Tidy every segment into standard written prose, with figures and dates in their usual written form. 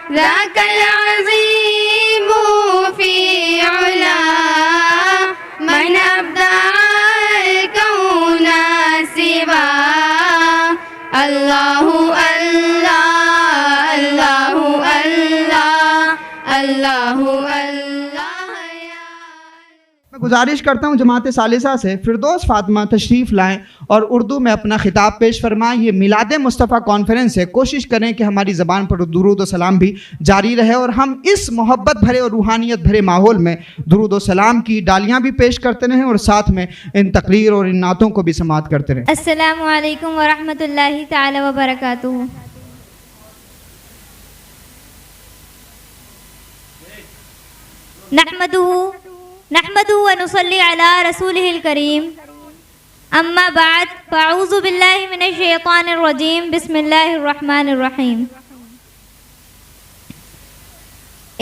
ذاك العظيم في علا من أبدع الكون سوى الله الله الله الله الله الله. میں گزارش کرتا ہوں جماعت ثالثہ سے فردوس فاطمہ تشریف لائیں اور اردو میں اپنا خطاب پیش فرمائیں. یہ میلاد مصطفیٰ کانفرنس ہے. کوشش کریں کہ ہماری زبان پر درود و سلام بھی جاری رہے اور ہم اس محبت بھرے اور روحانیت بھرے ماحول میں درود و سلام کی ڈالیاں بھی پیش کرتے رہیں اور ساتھ میں ان تقریر اور ان نعتوں کو بھی سماعت کرتے رہیں. السلام علیکم ورحمۃ اللہ تعالی وبرکاتہ. نحمده ونصلي على رسوله الكريم. اما بعد فاعوذ باللہ من الشیطان الرجیم. بسم اللہ الرحمن الرحیم.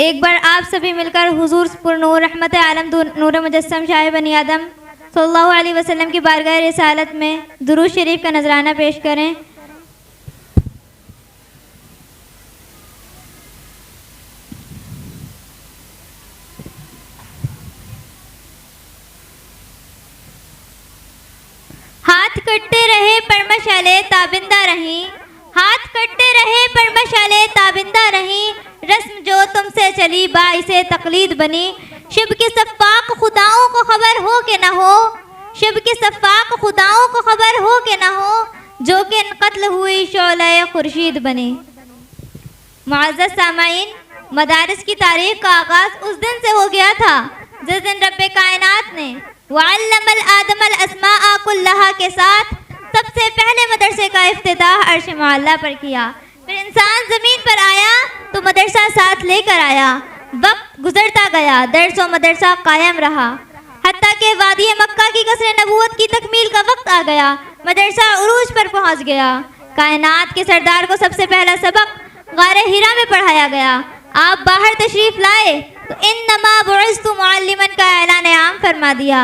ایک بار آپ سبھی مل کر حضور پر نور رحمت عالم نور مجسم شاہ بنی آدم صلی اللہ علیہ وسلم کی بارگاہ رسالت میں درود شریف کا نذرانہ پیش کریں. ہاتھ کٹتے رہے پر مشعلے تابندہ رہیں، ہاتھ کٹتے رہے پر مشعلے تابندہ رہیں، رسم جو تم سے چلی باعث تقلید بنی. شب کے صفاق خداؤں کو خبر ہو کہ نہ ہو، شب کے صفاق خداؤں کو خبر ہو کہ نہ ہو، جو کہ قتل ہوئی شعلہ خورشید بنی. معزز سامعین، مدارس کی تاریخ کا آغاز اس دن سے ہو گیا تھا جس دن رب کائنات نے وعلم الآدم الاسماء کلہا کے ساتھ سب سے پہلے مدرسے کا افتتاح عرش معلیٰ پر کیا. پھر انسان زمین پر آیا تو مدرسہ ساتھ لے کر آیا. وقت گزرتا گیا، درس و مدرسہ قائم رہا، حتیٰ کہ وادی مکہ کی قصر نبوت کی تکمیل کا وقت آ گیا. مدرسہ عروج پر پہنچ گیا. کائنات کے سردار کو سب سے پہلا سبق غار حرا میں پڑھایا گیا. آپ باہر تشریف لائے تو انما بعثت معلما کا اعلان عام فرما دیا.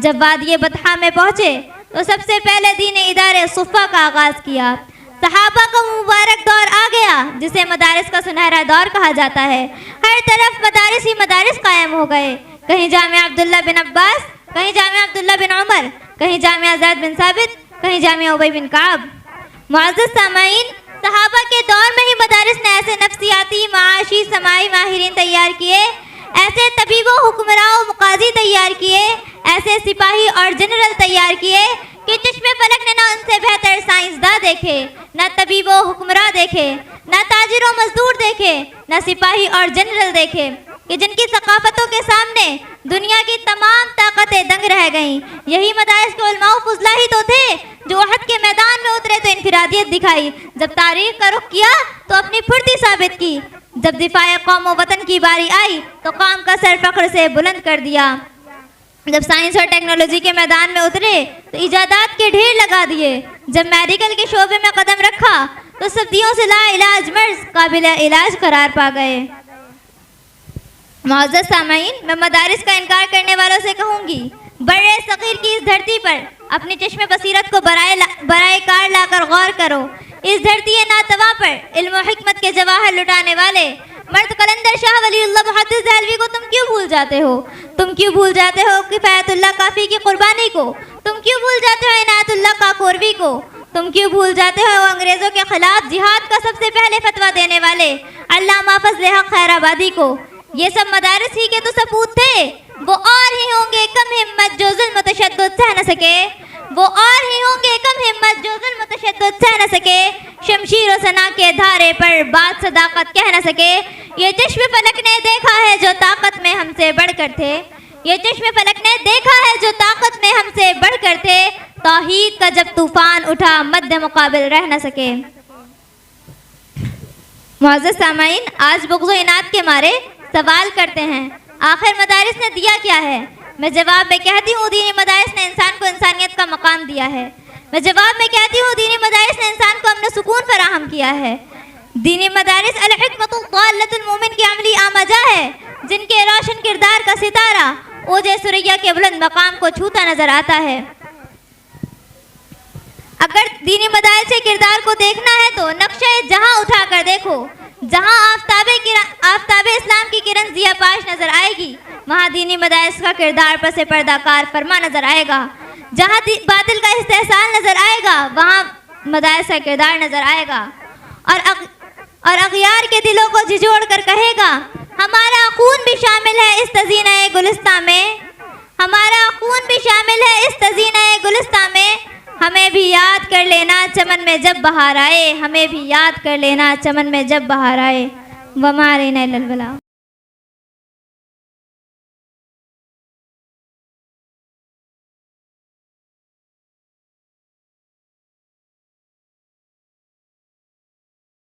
جب وادی بطحا میں پہنچے تو سب سے پہلے دین ادارے صفہ کا آغاز کیا. صحابہ کا مبارک دور آ گیا جسے مدارس کا سنہرا دور کہا جاتا ہے. ہر طرف مدارس ہی مدارس قائم ہو گئے. کہیں جامعہ عبداللہ بن عباس، کہیں جامعہ عبداللہ بن عمر، کہیں جامعہ زید بن ثابت، کہیں جامعہ ابی بن کعب. معزز سامعین، صحابہ کے دور میں ہی مدارس نے ایسے نفسیاتی، معاشی، سماعی ماہرین تیار کیے، ایسے طبیب و حکمراں و مقاضی تیار کیے، ایسے سپاہی اور جنرل تیار کیے کہ چشم فلک نے نہ ان سے بہتر سائنسداں دیکھے، نہ طبیب و حکمراں دیکھے، نہ تاجر و مزدور دیکھے، نہ سپاہی اور جنرل دیکھے کہ جن کی ثقافتوں کے سامنے دنیا کی تمام طاقتیں دنگ رہ گئیں. یہی مدارس کے علماء و فضلاء ہی تو تھے جو احد کے میدان میں اترے تو انفرادیت دکھائی، جب تاریخ کا رخ کیا تو اپنی پھرتی ثابت کی، جب دفاع قوم و وطن کی باری آئی تو قوم کا سر فخر سے بلند کر دیا، جب سائنس اور ٹیکنالوجی کے میدان میں اترے تو ایجادات کے ڈھیر لگا دیے، جب میڈیکل کے شعبے میں قدم رکھا تو صدیوں سے لا علاج مرض قابل علاج قرار پا گئے. معزز سامعین، میں مدارس کا انکار کرنے والوں سے کہوں گی، برے صغیر کی اس دھرتی پر اپنی چشم بصیرت کو برائے کار لا کر غور کرو. اس دھرتی ناتواں پر علم و حکمت کے جواہر لٹانے والے مرد قلندر شاہ ولی اللہ محدث دہلوی کو تم کیوں بھول جاتے ہو؟ تم کیوں بھول جاتے ہو کفایت اللہ کافی کی قربانی کو؟ تم کیوں بھول جاتے ہو عنایت اللہ کاکوروی کو؟ تم کیوں بھول جاتے ہو انگریزوں کے خلاف جہاد کا سب سے پہلے فتویٰ دینے والے علامہ فضل حق خیر آبادی کو؟ یہ سب مدارس ہی کے تو سپوت تھے. وہ اور ہی ہوں گے کم ہمت جو ظلم و تشدد سہ نہ سکے، وہ اور ہی ہوں گے کم ہمت جو ظلم و تشدد سہ نہ سکے، شمشیر و سنا کے دھارے پر بات صداقت کہہ نہ سکے. یہ چشم فلک نے دیکھا ہے جو طاقت میں ہم سے بڑھ کر تھے، یہ چشم فلک نے دیکھا ہے جو طاقت میں ہم سے بڑھ کر تھے، توحید کا جب طوفان اٹھا مد مقابل رہ نہ سکے. معزز سامعین، آج بغض و عناد کے مارے سوال کرتے ہیں آخر مدارس نے دیا کیا ہے؟ میں جواب میں کہتی ہوں دینی مدارس نے انسان کو انسانیت کا مقام دیا ہے. میں جواب میں کہتی ہوں دینی مدارس نے انسان کو امن و سکون فراہم کیا ہے. دینی مدارس الحکمت الضالۃ المومن کی عملی آماجہ ہے جن کے روشن کردار کا ستارہ اوج ثریا کے بلند مقام کو چھوتا نظر آتا ہے. اگر دینی مدارس کے کردار کو دیکھنا ہے تو نقشہ جہاں اٹھا کر دیکھو، جہاں آفتاب پاش نظر آئے گی، وہاں دینی مدارس کا کردار پس پردہ کار فرما نظر آئے گا، جہاں باطل کا استحصال نظر آئے گا وہاں مدارس کا کردار نظر آئے گا، اور اغیار کے دلوں کو جھجوڑ کر کہے گا ہمارا خون بھی شامل ہے اس تزئینہ گلستاں میں، ہمارا خون بھی شامل ہے اس تزئینہ گلستاں میں، ہمیں بھی یاد کر لینا چمن میں جب بہار آئے، ہمیں بھی یاد کر لینا چمن میں جب بہار آئے۔ وما علینا الا البلاغ۔